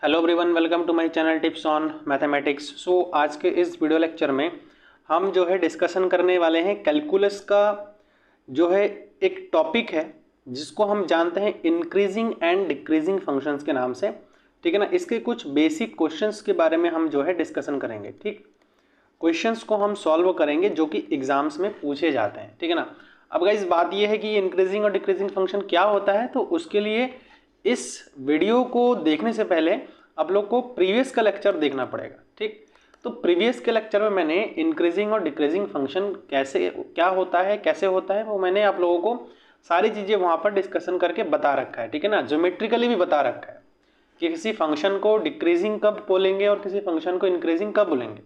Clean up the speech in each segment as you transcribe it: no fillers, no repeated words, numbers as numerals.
Hello everyone, welcome to my channel tips on mathematics. So आज के इस video lecture में हम जो है डिस्कशन करने वाले हैं कैलकुलस का जो है एक टॉपिक है जिसको हम जानते हैं इंक्रीजिंग एंड डिक्रीजिंग फंक्शंस के नाम से। ठीक है ना। इसके कुछ बेसिक क्वेश्चंस के बारे में हम जो है डिस्कशन करेंगे। ठीक, क्वेश्चंस को हम सॉल्व करेंगे जो कि एग्जाम्स में पूछे जाते हैं। ठीक है ना। अब गाइस बात यह है कि इंक्रीजिंग और डिक्रीजिंग फंक्शन क्या होता है, तो उसके लिए इस वीडियो को देखने से पहले आप लोग को प्रीवियस का लेक्चर देखना पड़ेगा। ठीक, तो प्रीवियस के लेक्चर में मैंने इंक्रीजिंग और डिक्रीजिंग फंक्शन कैसे क्या होता है, कैसे होता है, वो मैंने आप लोगों को सारी चीज़ें वहाँ पर डिस्कशन करके बता रखा है। ठीक है ना। ज्योमेट्रिकली भी बता रखा है कि किसी फंक्शन को डिक्रीजिंग कब बोलेंगे और किसी फंक्शन को इंक्रीजिंग कब बोलेंगे,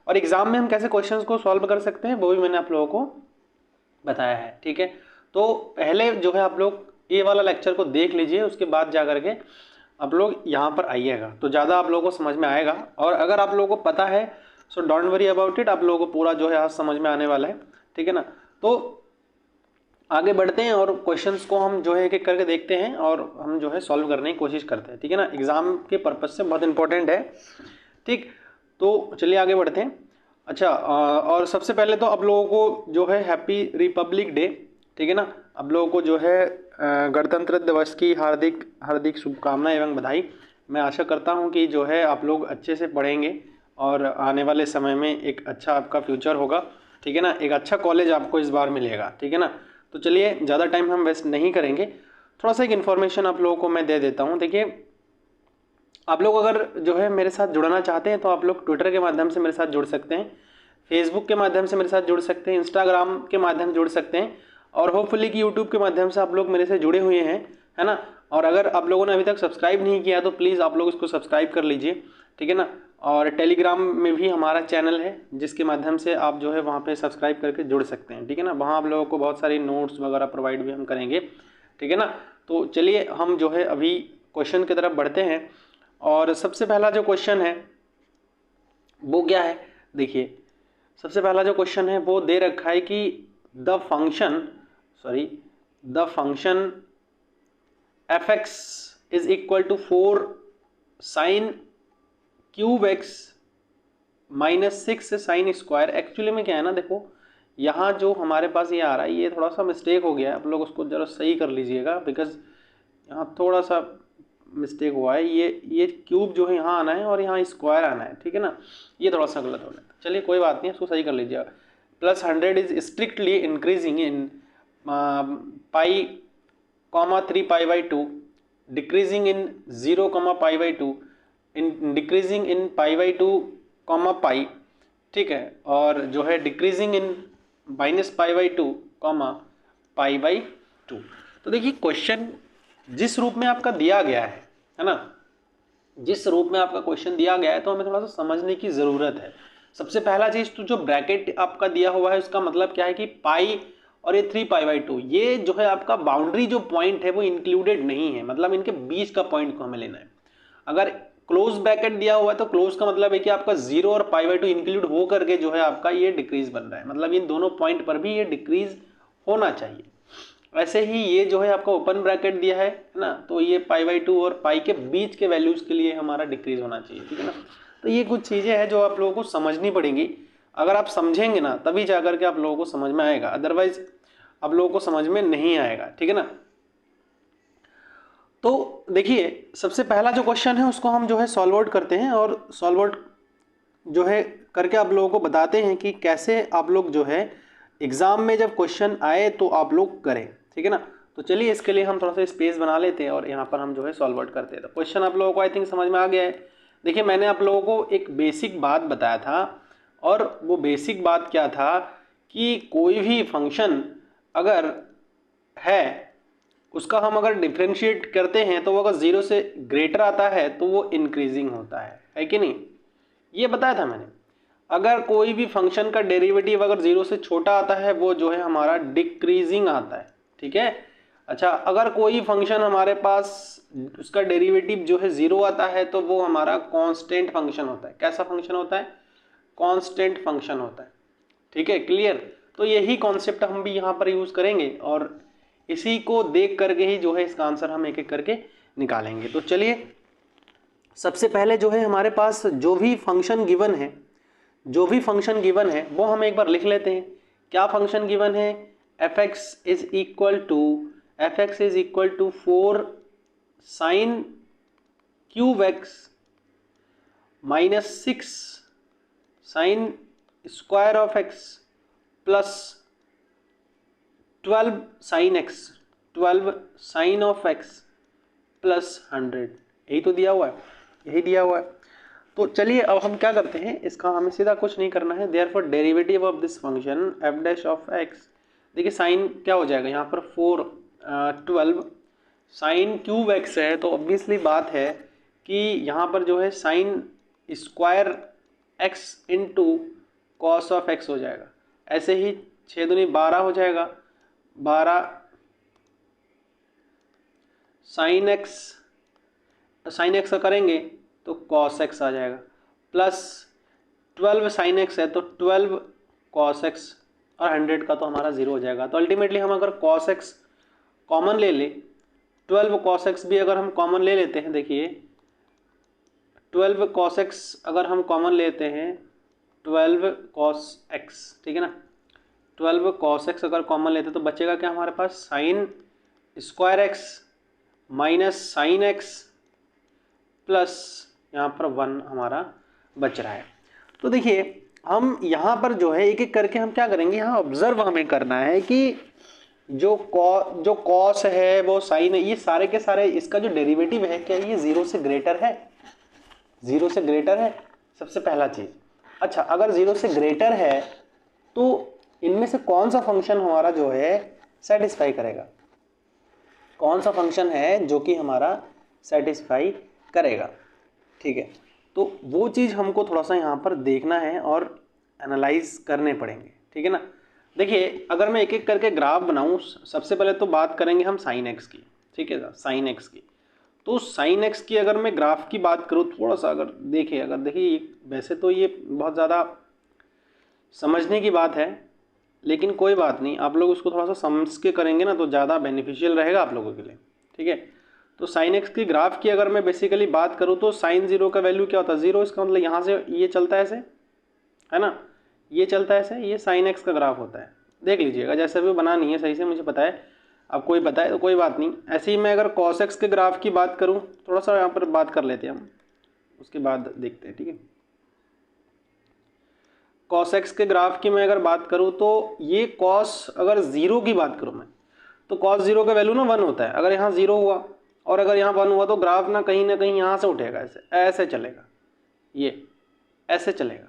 और एग्जाम में हम कैसे क्वेश्चंस को सॉल्व कर सकते हैं वो भी मैंने आप लोगों को बताया है। ठीक है, तो पहले जो है आप लोग ये वाला लेक्चर को देख लीजिए, उसके बाद जा करके आप लोग यहाँ पर आइएगा तो ज़्यादा आप लोगों को समझ में आएगा। और अगर आप लोगों को पता है so don't worry about it, आप लोगों को पूरा जो है आज समझ में आने वाला है। ठीक है ना। तो आगे बढ़ते हैं और क्वेश्चंस को हम जो है एक एक करके देखते हैं और हम जो है सॉल्व करने की कोशिश करते हैं। ठीक है ना, एग्जाम के पर्पज से बहुत इंपॉर्टेंट है। ठीक, तो चलिए आगे बढ़ते हैं। अच्छा, और सबसे पहले तो आप लोगों को जो है हैप्पी रिपब्लिक डे। ठीक है ना, आप लोगों को जो है गणतंत्र दिवस की हार्दिक हार्दिक शुभकामनाएं एवं बधाई। मैं आशा करता हूं कि जो है आप लोग अच्छे से पढ़ेंगे और आने वाले समय में एक अच्छा आपका फ्यूचर होगा। ठीक है ना, एक अच्छा कॉलेज आपको इस बार मिलेगा। ठीक है ना। तो चलिए ज़्यादा टाइम हम वेस्ट नहीं करेंगे, थोड़ा सा एक इन्फॉर्मेशन आप लोगों को मैं दे देता हूँ। देखिए, आप लोग अगर जो है मेरे साथ जुड़ना चाहते हैं तो आप लोग ट्विटर के माध्यम से मेरे साथ जुड़ सकते हैं, फेसबुक के माध्यम से मेरे साथ जुड़ सकते हैं, इंस्टाग्राम के माध्यम से जुड़ सकते हैं, और होपफुली कि यूट्यूब के माध्यम से आप लोग मेरे से जुड़े हुए हैं, है ना। और अगर आप लोगों ने अभी तक सब्सक्राइब नहीं किया तो प्लीज़ आप लोग इसको सब्सक्राइब कर लीजिए। ठीक है ना। और टेलीग्राम में भी हमारा चैनल है जिसके माध्यम से आप जो है वहाँ पे सब्सक्राइब करके जुड़ सकते हैं। ठीक है ना, वहाँ आप लोगों को बहुत सारी नोट्स वगैरह प्रोवाइड भी हम करेंगे। ठीक है ना। तो चलिए हम जो है अभी क्वेश्चन की तरफ बढ़ते हैं। और सबसे पहला जो क्वेश्चन है वो क्या है, देखिए सबसे पहला जो क्वेश्चन है वो दे रखा है कि the function F X is equal to 4 sine cube X minus 6 sine square. Actually में क्या है ना, देखो यहाँ जो हमारे पास ये आ रहा है ये थोड़ा सा मिस्टेक हो गया है, आप लोग उसको जरा सही कर लीजिएगा, बिकॉज यहाँ थोड़ा सा मिस्टेक हुआ है। ये क्यूब जो है यहाँ आना है और यहाँ स्क्वायर आना है। ठीक है ना, ये थोड़ा सा गलत हो रहा है। चलिए कोई बात नहीं, इसको सही कर लीजिएगा। Plus 100 is strictly increasing in pi comma 3 pi by 2, decreasing in 0 comma pi by 2, in decreasing in pi by 2 comma pi. ठीक है, और जो है decreasing in minus pi by 2 comma pi by 2। तो देखिए क्वेश्चन जिस रूप में आपका दिया गया है ना, जिस रूप में आपका क्वेश्चन दिया गया है तो हमें थोड़ा सा समझने की ज़रूरत है। सबसे पहला चीज़ तो जो ब्रैकेट आपका दिया हुआ है उसका मतलब क्या है कि पाई और ये 3 पाई बाई 2, ये जो है आपका बाउंड्री जो पॉइंट है वो इंक्लूडेड नहीं है, मतलब इनके बीच का पॉइंट को हमें लेना है। अगर क्लोज ब्रैकेट दिया हुआ है तो क्लोज का मतलब है कि आपका 0 और पाई बाई 2 इंक्लूड हो करके जो है आपका ये डिक्रीज बन रहा है, मतलब इन दोनों पॉइंट पर भी ये डिक्रीज होना चाहिए। ऐसे ही ये जो है आपका ओपन ब्रैकेट दिया है ना, तो ये पाई बाई 2 और पाई के बीच के वैल्यूज के लिए हमारा डिक्रीज होना चाहिए। ठीक है ना। तो ये कुछ चीज़ें हैं जो आप लोगों को समझनी पड़ेंगी। अगर आप समझेंगे ना तभी जाकर के आप लोगों को समझ में आएगा, अदरवाइज आप लोगों को समझ में नहीं आएगा। ठीक है ना। तो देखिए सबसे पहला जो क्वेश्चन है उसको हम जो है सॉल्व आउट करते हैं और सॉल्व आउट जो है करके आप लोगों को बताते हैं कि कैसे आप लोग जो है एग्जाम में जब क्वेश्चन आए तो आप लोग करें। ठीक है ना। तो चलिए इसके लिए हम थोड़ा सा स्पेस बना लेते हैं और यहाँ पर हम जो है सॉल्व आउट करते हैं। तो क्वेश्चन आप लोगों को आई थिंक समझ में आ गया है। देखिए मैंने आप लोगों को एक बेसिक बात बताया था, और वो बेसिक बात क्या था कि कोई भी फंक्शन अगर है उसका हम अगर डिफ्रेंशिएट करते हैं तो वो अगर 0 से ग्रेटर आता है तो वो इंक्रीजिंग होता है कि नहीं, ये बताया था मैंने। अगर कोई भी फंक्शन का डेरिवेटिव अगर 0 से छोटा आता है वो जो है हमारा डिक्रीजिंग आता है। ठीक है। अच्छा, अगर कोई फंक्शन हमारे पास उसका डेरिवेटिव जो है 0 आता है तो वो हमारा कांस्टेंट फंक्शन होता है। कैसा फंक्शन होता है? कांस्टेंट फंक्शन होता है। ठीक है, क्लियर। तो यही कॉन्सेप्ट हम भी यहाँ पर यूज करेंगे और इसी को देख करके ही जो है इसका आंसर हम एक एक करके निकालेंगे। तो चलिए सबसे पहले जो है हमारे पास जो भी फंक्शन गिवन है वो हम एक बार लिख लेते हैं। क्या फंक्शन गिवन है? F X is equal to 4 sine cube X minus 6 sine square of X plus 12 sine of X plus 100। यही तो दिया हुआ है, तो चलिए अब हम क्या करते हैं, इसका हमें सीधा कुछ नहीं करना है। Therefore derivative of this function F dash of x, देखिए साइन क्या हो जाएगा यहाँ पर 12 साइन क्यूब एक्स है, तो ऑब्वियसली बात है कि यहाँ पर जो है sign square x into cos of x हो जाएगा। ऐसे ही 6 दूनी 12 हो जाएगा, 12 साइन एक्स का करेंगे तो कॉस एक्स आ जाएगा, प्लस 12 साइन एक्स है तो 12 कॉस एक्स और 100 का तो हमारा 0 हो जाएगा। तो अल्टीमेटली हम अगर कॉस एक्स कॉमन ले ले, 12 कॉस एक्स भी अगर हम कॉमन ले लेते हैं, देखिए 12 कॉस एक्स अगर हम कॉमन लेते हैं, 12 कॉस एक्स, ठीक है ना, 12 कॉस एक्स अगर कॉमन लेते हैं तो बचेगा क्या हमारे पास? Sine square x minus sine x plus यहाँ पर 1 हमारा बच रहा है। तो देखिए हम यहाँ पर जो है एक एक करके हम क्या करेंगे, यहाँ ऑब्जर्व हमें करना है कि जो कॉस है वो साइन है, ये सारे के सारे इसका जो डेरिवेटिव है क्या ये 0 से ग्रेटर है? 0 से ग्रेटर है, सबसे पहला चीज़। अच्छा, अगर 0 से ग्रेटर है तो इनमें से कौन सा फंक्शन हमारा जो है सेटिस्फाई करेगा? कौन सा फंक्शन है जो कि हमारा सेटिस्फाई करेगा? ठीक है, तो वो चीज़ हमको थोड़ा सा यहाँ पर देखना है और एनालाइज करने पड़ेंगे, ठीक है ना। देखिए अगर मैं एक एक करके ग्राफ बनाऊँ, सबसे पहले तो बात करेंगे हम साइन एक्स की, ठीक है, साइन एक्स की। तो साइन एक्स की अगर मैं ग्राफ की बात करूँ, थोड़ा सा अगर देखिए वैसे तो ये बहुत ज़्यादा समझने की बात है, लेकिन कोई बात नहीं, आप लोग उसको थोड़ा सा समझ के करेंगे ना तो ज़्यादा बेनिफिशियल रहेगा आप लोगों के लिए, ठीक है। तो साइन एक्स की ग्राफ की अगर मैं बेसिकली बात करूँ तो साइन 0 का वैल्यू क्या होता है? 0, इसका मतलब यहाँ से ये चलता है ऐसे, है ना, ये चलता है ऐसे, ये साइन एक्स का ग्राफ होता है। देख लीजिएगा, जैसे भी बना नहीं है सही से, मुझे पता है, अब कोई बताए तो कोई बात नहीं। ऐसे ही मैं अगर कॉस एक्स के ग्राफ की बात करूँ, थोड़ा सा यहाँ पर बात कर लेते हैं हम, उसके बाद देखते हैं, ठीक है। कॉस एक्स के ग्राफ की मैं अगर बात करूँ तो ये कॉस, अगर 0 की बात करूँ मैं, तो कॉस 0 का वैल्यू ना 1 होता है। अगर यहाँ 0 हुआ और अगर यहाँ 1 हुआ तो ग्राफ ना कहीं यहाँ से उठेगा, ऐसे चलेगा, ये ऐसे चलेगा,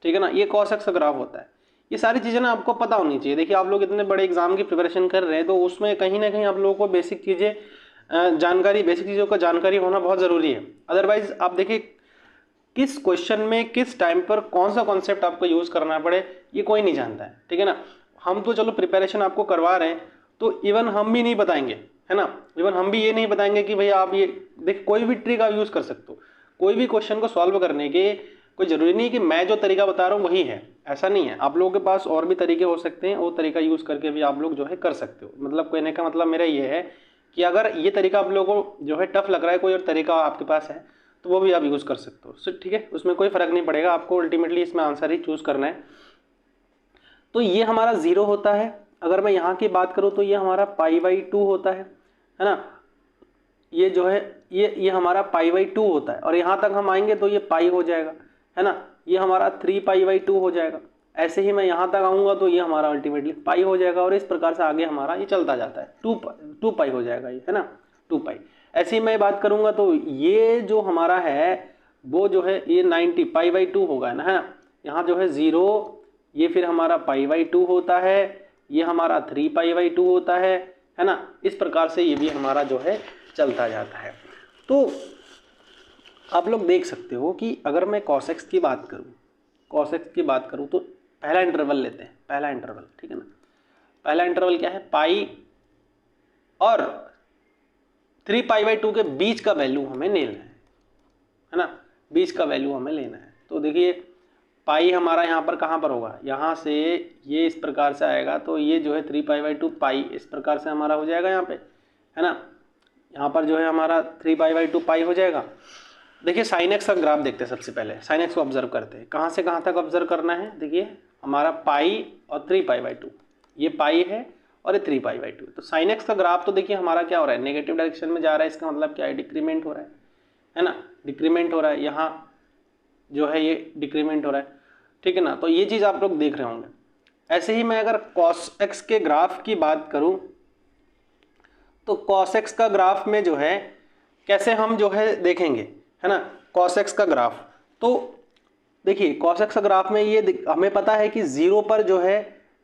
ठीक है ना। ये कॉस एक्स का ग्राफ होता है। ये सारी चीज़ें ना आपको पता होनी चाहिए। देखिए आप लोग इतने बड़े एग्जाम की प्रिपरेशन कर रहे हैं तो उसमें कहीं ना कहीं आप लोगों को बेसिक चीज़ों का जानकारी होना बहुत ज़रूरी है। अदरवाइज आप देखिए किस क्वेश्चन में किस टाइम पर कौन सा कॉन्सेप्ट आपको यूज़ करना पड़े ये कोई नहीं जानता है, ठीक है ना। हम तो चलो प्रिपरेशन आपको करवा रहे हैं, तो इवन हम भी नहीं बताएंगे, है ना, इवन हम भी ये नहीं बताएंगे कि भैया आप ये देख, कोई भी ट्रिक आप यूज़ कर सकते हो। कोई भी क्वेश्चन को सॉल्व करने के कोई ज़रूरी नहीं कि मैं जो तरीका बता रहा हूँ वही है, ऐसा नहीं है। आप लोगों के पास और भी तरीके हो सकते हैं, वो तरीका यूज़ करके भी आप लोग जो है कर सकते हो। मतलब कहने का मतलब मेरा ये है कि अगर ये तरीका आप लोगों को जो है टफ लग रहा है, कोई और तरीका आपके पास है तो वो भी आप यूज़ कर सकते हो, ठीक है, उसमें कोई फ़र्क नहीं पड़ेगा। आपको अल्टीमेटली इसमें आंसर ही चूज़ करना है। तो ये हमारा 0 होता है। अगर मैं यहाँ की बात करूँ तो ये हमारा π/2 होता है ना, ये जो है ये हमारा π/2 होता है। और यहाँ तक हम आएंगे तो ये पाई हो जाएगा, है ना, ये हमारा 3π/2 हो जाएगा। ऐसे ही मैं यहाँ तक आऊँगा तो ये हमारा अल्टीमेटली पाई हो जाएगा, और इस प्रकार से आगे हमारा ये चलता जाता है, 2 पाई हो जाएगा ये, है ना, 2 पाई। ऐसे ही मैं बात करूँगा तो ये जो हमारा है वो जो है ये 90 π/2 होगा ना, है ना। यहाँ जो है 0, ये फिर हमारा π/2 होता है, ये हमारा 3π/2 होता है ना। इस प्रकार से ये भी हमारा जो है चलता जाता है। तो आप लोग देख सकते हो कि अगर मैं cos x की बात करूँ तो पहला इंटरवल लेते हैं, पहला इंटरवल, ठीक है ना। पहला इंटरवल क्या है? पाई और 3π/2 के बीच का वैल्यू हमें लेना है ना, बीच का वैल्यू हमें लेना है। तो देखिए पाई हमारा यहाँ पर कहाँ पर होगा, यहाँ से ये इस प्रकार से आएगा, तो ये जो है 3π/2 पाई इस प्रकार से हमारा हो जाएगा यहाँ पे, है ना। यहाँ पर जो है हमारा 3π/2 पाई हो जाएगा। देखिए साइन एक्स का ग्राफ देखते हैं। सबसे पहले साइन एक्स को ऑब्जर्व करते हैं। कहाँ से कहाँ तक ऑब्जर्व करना है? देखिए हमारा पाई और 3π/2, ये पाई है और ये 3π/2। तो साइन एक्स का ग्राफ तो देखिए हमारा क्या हो रहा है, नेगेटिव डायरेक्शन में जा रहा है। इसका मतलब क्या है, डिक्रीमेंट हो रहा है ना, डिक्रीमेंट हो रहा है। यहाँ जो है ये डिक्रीमेंट हो रहा है, ठीक है ना। तो ये चीज़ आप लोग देख रहे होंगे। ऐसे ही मैं अगर कॉस एक्स के ग्राफ की बात करूं तो कॉस एक्स का ग्राफ में जो है कैसे हम जो है देखेंगे, है ना, कॉस एक्स का ग्राफ। तो देखिए कॉस एक्स का ग्राफ में ये हमें पता है कि 0 पर जो है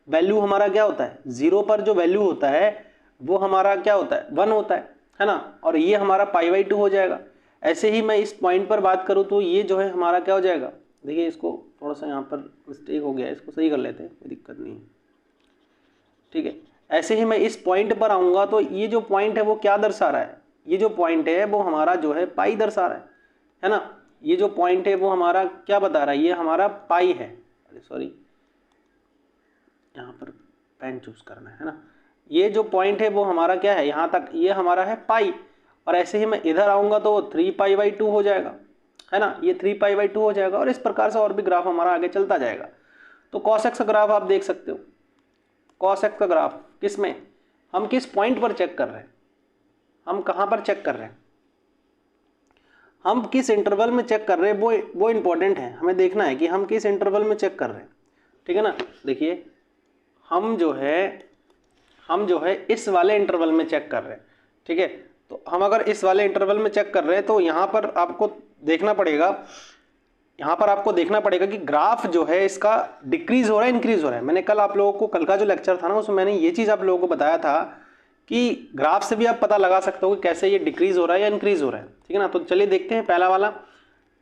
वैल्यू हमारा क्या होता है, 0 पर जो वैल्यू होता है वो हमारा क्या होता है, 1 होता है ना। और ये हमारा π/2 हो जाएगा। ऐसे ही मैं इस पॉइंट पर बात करूं तो ये जो है हमारा क्या हो जाएगा, देखिए इसको थोड़ा सा यहाँ पर मिस्टेक हो गया है, इसको सही कर लेते हैं, कोई दिक्कत नहीं है, ठीक है। ऐसे ही मैं इस पॉइंट पर आऊँगा तो ये जो पॉइंट है वो क्या दर्शा रहा है, ये जो पॉइंट है वो हमारा जो है पाई दर्शा रहा है ना। ये जो पॉइंट है वो हमारा क्या बता रहा है, ये हमारा पाई है। अरे सॉरी, यहाँ पर पेन चूज करना है ना। ये जो पॉइंट है वो हमारा क्या है, यहाँ तक ये हमारा है पाई। और ऐसे ही मैं इधर आऊँगा तो 3π/2 हो जाएगा, है ना, ये 3π/2 हो जाएगा। और इस प्रकार से और भी ग्राफ हमारा आगे चलता जाएगा। तो कॉस एक्स का ग्राफ आप देख सकते हो। कॉस एक्स का ग्राफ किस में, हम किस पॉइंट पर चेक कर रहे हैं, हम कहाँ पर चेक कर रहे हैं, हम किस इंटरवल में चेक कर रहे हैं, वो इंपॉर्टेंट है। हमें देखना है कि हम किस इंटरवल में चेक कर रहे हैं, ठीक है ना। देखिए हम जो है इस वाले इंटरवल में चेक कर रहे हैं, ठीक है। तो हम अगर इस वाले इंटरवल में चेक कर रहे हैं तो यहाँ पर आपको देखना पड़ेगा, कि ग्राफ जो है इसका डिक्रीज हो रहा है, इंक्रीज हो रहा है। मैंने कल आप लोगों को, कल का जो लेक्चर था ना, उसमें मैंने ये चीज़ आप लोगों को बताया था कि ग्राफ से भी आप पता लगा सकते हो कि कैसे ये डिक्रीज हो रहा है या इंक्रीज हो रहा है, ठीक है ना। तो चलिए देखते हैं। पहला वाला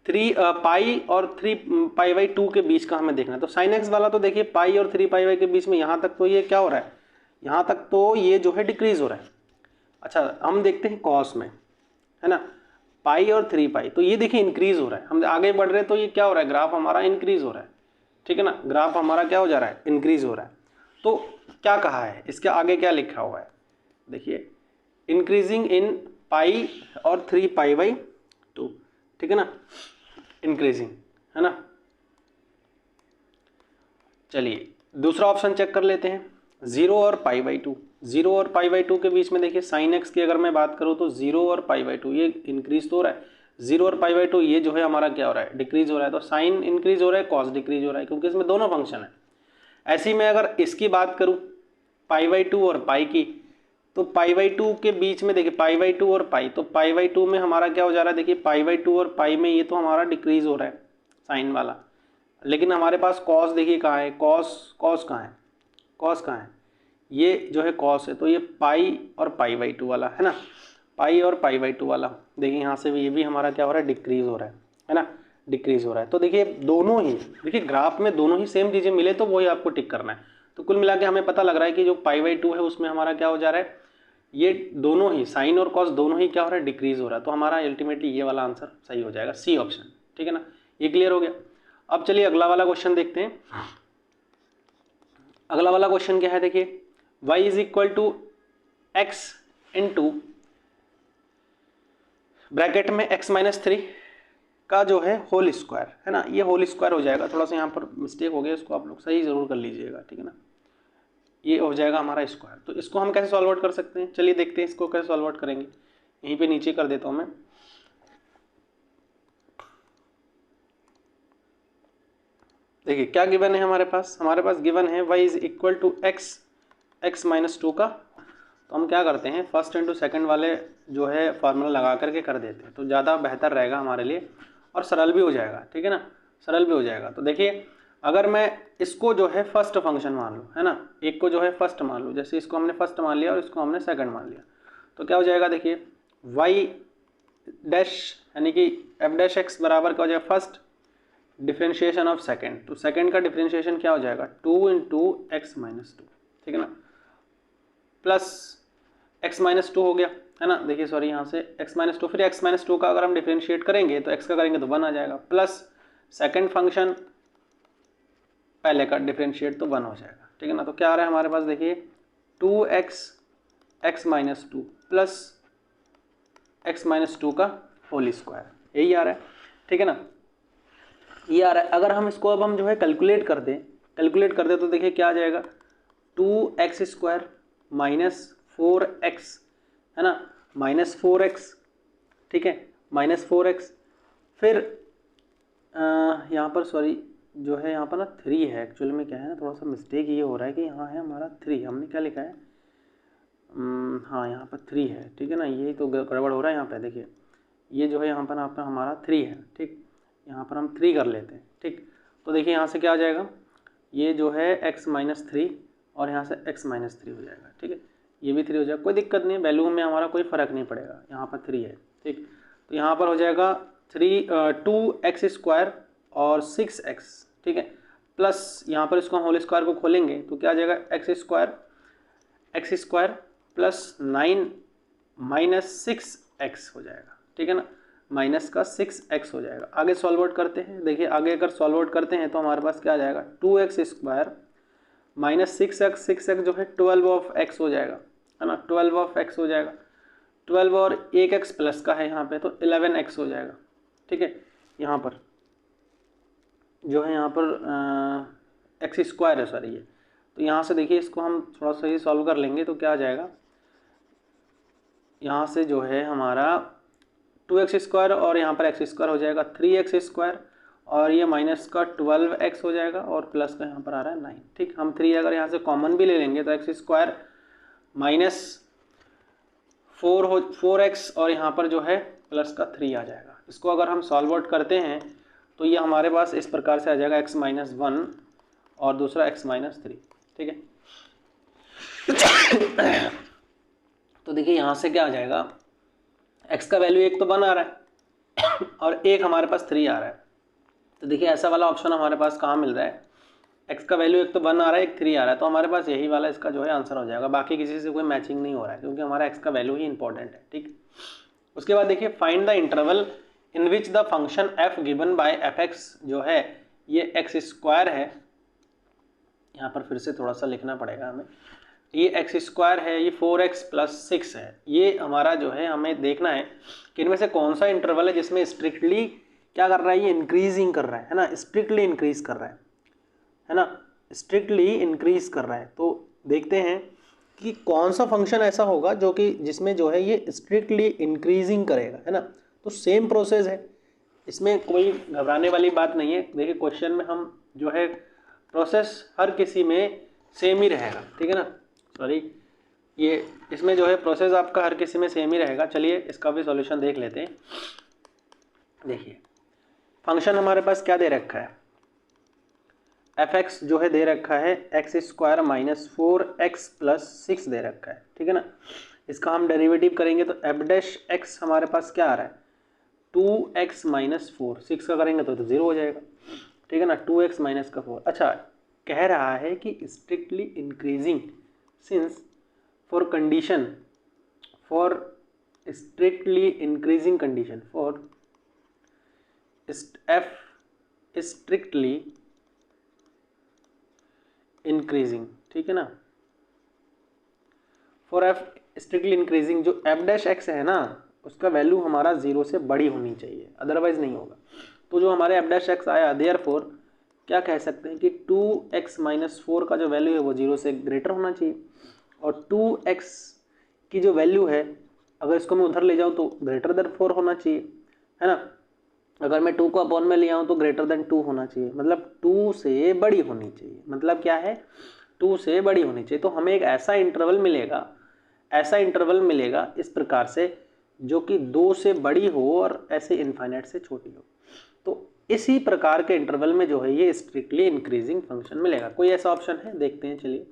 3 पाई और 3π/2 के बीच का हमें देखना है। तो साइन एक्स वाला तो देखिए पाई और 3π के बीच में यहाँ तक तो ये क्या हो रहा है, यहाँ तक तो ये जो है डिक्रीज हो रहा है। अच्छा हम देखते हैं कॉस में, है ना, पाई और 3π, तो ये देखिए इंक्रीज हो रहा है। हम आगे बढ़ रहे हैं तो ये क्या हो रहा है, ग्राफ हमारा इंक्रीज हो रहा है, ठीक है ना। ग्राफ हमारा क्या हो जा रहा है, इंक्रीज हो रहा है। तो क्या कहा है, इसके आगे क्या लिखा हुआ है, देखिए इंक्रीजिंग इन पाई और 3π/2, ठीक है ना, इंक्रीजिंग, है ना। चलिए दूसरा ऑप्शन चेक कर लेते हैं, 0 और π/2। 0 और π/2 के बीच में देखिए साइन एक्स की अगर मैं बात करूँ तो 0 और π/2 ये इंक्रीज तो हो रहा है, 0 और π/2 ये जो है हमारा क्या हो रहा है, डिक्रीज हो रहा है। तो साइन इंक्रीज हो रहा है, कॉस डिक्रीज हो रहा है, क्योंकि इसमें दोनों फंक्शन है। ऐसे ही मैं अगर इसकी बात करूँ π/2 और पाई की, तो π/2 के बीच में देखिए π/2 और पाई, तो π/2 में हमारा क्या हो जा रहा है, देखिए π/2 और पाई में ये तो हमारा डिक्रीज हो रहा है साइन वाला। लेकिन हमारे पास कॉस देखिए कहाँ है, कॉस कहाँ है, कॉस कहाँ है, ये जो है कॉस है। तो ये पाई और π/2 वाला, है ना, पाई और π/2 वाला, देखिए यहाँ से भी ये भी हमारा क्या हो रहा है, डिक्रीज हो रहा है ना, डिक्रीज हो रहा है। तो देखिए दोनों ही, देखिए ग्राफ में दोनों ही सेम चीज़ें मिले तो वही आपको टिक करना है। तो कुल मिला के हमें पता लग रहा है कि जो π/2 है उसमें हमारा क्या हो जा रहा है, ये दोनों ही साइन और कॉस दोनों ही क्या हो रहा है, डिक्रीज हो रहा है। तो हमारा अल्टीमेटली ये वाला आंसर सही हो जाएगा, सी ऑप्शन, ठीक है ना। ये क्लियर हो गया। अब चलिए अगला वाला क्वेश्चन देखते हैं। अगला वाला क्वेश्चन क्या है, देखिए y is equal to X into bracket में x-3 का जो है होल स्क्वायर, है ना, ये होल स्क्वायर हो जाएगा। थोड़ा सा यहाँ पर मिस्टेक हो गया, इसको आप लोग सही जरूर कर लीजिएगा, ठीक है ना। ये हो जाएगा हमारा स्क्वायर। तो इसको हम कैसे सॉल्व आउट कर सकते हैं, चलिए देखते हैं इसको कैसे सॉल्व आउट करेंगे। यहीं पे नीचे कर देता हूँ मैं। देखिए क्या गिवन है हमारे पास गिवन है y is equal to x-2 का। तो हम क्या करते हैं, फर्स्ट इंटू सेकंड वाले जो है फार्मूला लगा करके कर देते हैं, तो ज़्यादा बेहतर रहेगा हमारे लिए और सरल भी हो जाएगा, ठीक है ना, सरल भी हो जाएगा। तो देखिए अगर मैं इसको जो है फर्स्ट फंक्शन मान लूँ, है ना, एक को जो है फर्स्ट मान लूँ, जैसे इसको हमने फर्स्ट मान लिया और इसको हमने सेकंड मान लिया, तो क्या हो जाएगा, देखिए y डैश यानी कि f डैश x बराबर क्या हो जाएगा, फर्स्ट डिफ्रेंशिएशन ऑफ सेकंड। तो सेकंड का डिफ्रेंशिएशन क्या हो जाएगा, 2 इंटू x-2, ठीक है ना, प्लस x-2 हो गया, है ना। देखिए सॉरी यहाँ से x-2, फिर x-2 का अगर हम डिफ्रेंशिएट करेंगे तो x का करेंगे तो 1 आ जाएगा, प्लस सेकंड फंक्शन पहले का डिफ्रेंशिएट तो 1 हो जाएगा, ठीक है ना। तो क्या आ रहा है हमारे पास, देखिए 2x x-2 प्लस x-2 का होल स्क्वायर, यही आ रहा है, ठीक है ना, ये आ रहा है। अगर हम इसको अब हम जो है कैलकुलेट कर दें तो देखिए क्या आ जाएगा, 2x² माइनस 4x, है ना, माइनस 4x, ठीक है, माइनस 4x। फिर यहाँ पर सॉरी जो है यहाँ पर ना 3 है, एक्चुअली में क्या है ना, थोड़ा सा मिस्टेक ये हो रहा है कि यहाँ है हमारा 3, हमने क्या लिखा है, हाँ यहाँ पर 3 है, ठीक है ना, यही तो गड़बड़ हो रहा है यहाँ पे। देखिए ये जो है यहाँ पर हमारा 3 है, ठीक, यहाँ पर हम 3 कर लेते हैं, ठीक। तो देखिए यहाँ से क्या आ जाएगा, ये जो है x-3 और यहाँ से x-3 हो जाएगा, ठीक है, ये भी 3 हो जाएगा, कोई दिक्कत नहीं है, वैल्यू में हमारा कोई फ़र्क नहीं पड़ेगा, यहाँ पर 3 है, ठीक। तो यहाँ पर हो जाएगा 2x² और 6x, ठीक है, प्लस यहाँ पर इसको हम होल स्क्वायर को खोलेंगे तो क्या आ जाएगा, x² प्लस 9 माइनस 6x हो जाएगा, ठीक है ना, माइनस का 6x हो जाएगा। आगे सॉल्व आउट करते हैं, देखिए आगे अगर सॉल्व आउट करते हैं तो हमारे पास क्या आ जाएगा, 2x² माइनस 6x जो है 12 ऑफ x हो जाएगा, है ना, 12 ऑफ x हो जाएगा, 12 और 1x प्लस का है यहाँ पे तो 11x हो जाएगा, ठीक है। यहाँ पर जो है यहाँ पर x² है सॉरी, ये तो यहाँ से देखिए इसको हम थोड़ा सा ये सॉल्व कर लेंगे तो क्या आ जाएगा, यहाँ से जो है हमारा 2x² और यहाँ पर x² हो जाएगा 3x² और ये माइनस का 12x हो जाएगा और प्लस का यहाँ पर आ रहा है 9, ठीक। हम 3 अगर यहाँ से कॉमन भी ले लेंगे तो x² माइनस 4x और यहाँ पर जो है प्लस का 3 आ जाएगा। इसको अगर हम सॉल्व आउट करते हैं तो ये हमारे पास इस प्रकार से आ जाएगा x-1 और दूसरा x-3, ठीक है। तो देखिए यहाँ से क्या आ जाएगा, x का वैल्यू 1 तो 1 आ रहा है और 1 हमारे पास 3 आ रहा है, तो देखिए ऐसा वाला ऑप्शन हमारे पास कहाँ मिल रहा है, x का वैल्यू 1 तो 1 आ रहा है, 1 3 आ रहा है, तो हमारे पास यही वाला इसका जो है आंसर हो जाएगा, बाकी किसी से कोई मैचिंग नहीं हो रहा है क्योंकि हमारा x का वैल्यू ही इंपॉर्टेंट है, ठीक। उसके बाद देखिए find the interval in which the function f given by fx जो है ये x² है, यहाँ पर फिर से थोड़ा सा लिखना पड़ेगा हमें, ये x² है, ये 4x प्लस 6 है, ये हमारा जो है हमें देखना है कि इनमें से कौन सा इंटरवल है जिसमें स्ट्रिक्टली क्या कर रहा है, ये इंक्रीजिंग कर रहा है ना, स्ट्रिक्टली इंक्रीज कर रहा है ना, स्ट्रिक्टली इंक्रीज कर रहा है। तो देखते हैं कि कौन सा फंक्शन ऐसा होगा जो कि जिसमें जो है ये स्ट्रिक्टली इंक्रीजिंग करेगा, है ना। तो सेम प्रोसेस है, इसमें कोई घबराने वाली बात नहीं है। देखिए क्वेश्चन में हम जो है प्रोसेस हर किसी में सेम ही रहेगा, ठीक है ना, सॉरी ये इसमें जो है प्रोसेस आपका हर किसी में सेम ही रहेगा। चलिए इसका भी सॉल्यूशन देख लेते हैं। देखिए फंक्शन हमारे पास क्या दे रखा है, fx जो है दे रखा है x² माइनस 4x प्लस 6 दे रखा है, ठीक है ना। इसका हम डेरिवेटिव करेंगे तो f' हमारे पास क्या आ रहा है, 2x माइनस 4, 6 का करेंगे तो 0 हो जाएगा, ठीक है ना, 2x माइनस का 4। अच्छा कह रहा है कि strictly increasing since for condition for strictly increasing condition for f strictly increasing, ठीक है ना, फॉर f स्ट्रिक्टली इंक्रीजिंग जो f' है ना उसका वैल्यू हमारा 0 से बड़ी होनी चाहिए, अदरवाइज नहीं होगा। तो जो हमारे f' आया देयरफॉर क्या कह सकते हैं कि 2x माइनस 4 का जो वैल्यू है वो 0 से ग्रेटर होना चाहिए और 2x की जो वैल्यू है अगर इसको मैं उधर ले जाऊँ तो ग्रेटर देन 4 होना चाहिए, है ना। अगर मैं 2 को अपॉन में ले आऊँ तो ग्रेटर देन 2 होना चाहिए, मतलब 2 से बड़ी होनी चाहिए, मतलब क्या है 2 से बड़ी होनी चाहिए। तो हमें एक ऐसा इंटरवल मिलेगा इस प्रकार से जो कि 2 से बड़ी हो और ऐसे इनफाइनाइट से छोटी हो। तो इसी प्रकार के इंटरवल में जो है ये स्ट्रिक्टली इंक्रीजिंग फंक्शन मिलेगा। कोई ऐसा ऑप्शन है, देखते हैं चलिए।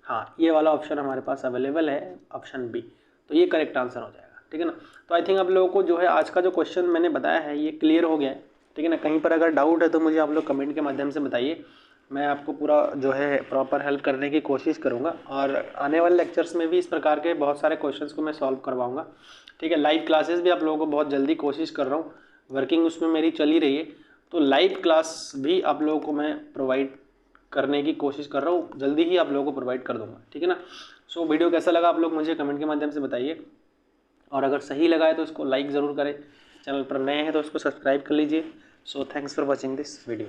हाँ ये वाला ऑप्शन हमारे पास अवेलेबल है, ऑप्शन बी, तो ये करेक्ट आंसर हो जाएगा, ठीक है ना। तो आई थिंक आप लोगों को जो है आज का जो क्वेश्चन मैंने बताया है ये क्लियर हो गया है, ठीक है ना। कहीं पर अगर डाउट है तो मुझे आप लोग कमेंट के माध्यम से बताइए, मैं आपको पूरा जो है प्रॉपर हेल्प करने की कोशिश करूँगा और आने वाले लेक्चर्स में भी इस प्रकार के बहुत सारे क्वेश्चंस को मैं सॉल्व करवाऊँगा, ठीक है। लाइव क्लासेस भी आप लोगों को बहुत जल्दी कोशिश कर रहा हूँ, वर्किंग उसमें मेरी चली रही है, तो लाइव क्लास भी आप लोगों को मैं प्रोवाइड करने की कोशिश कर रहा हूँ, जल्दी ही आप लोगों को प्रोवाइड कर दूँगा, ठीक है ना। सो वीडियो कैसा लगा आप लोग मुझे कमेंट के माध्यम से बताइए और अगर सही लगा है तो इसको लाइक ज़रूर करें, चैनल पर नए हैं तो उसको सब्सक्राइब कर लीजिए। So thanks for watching this video.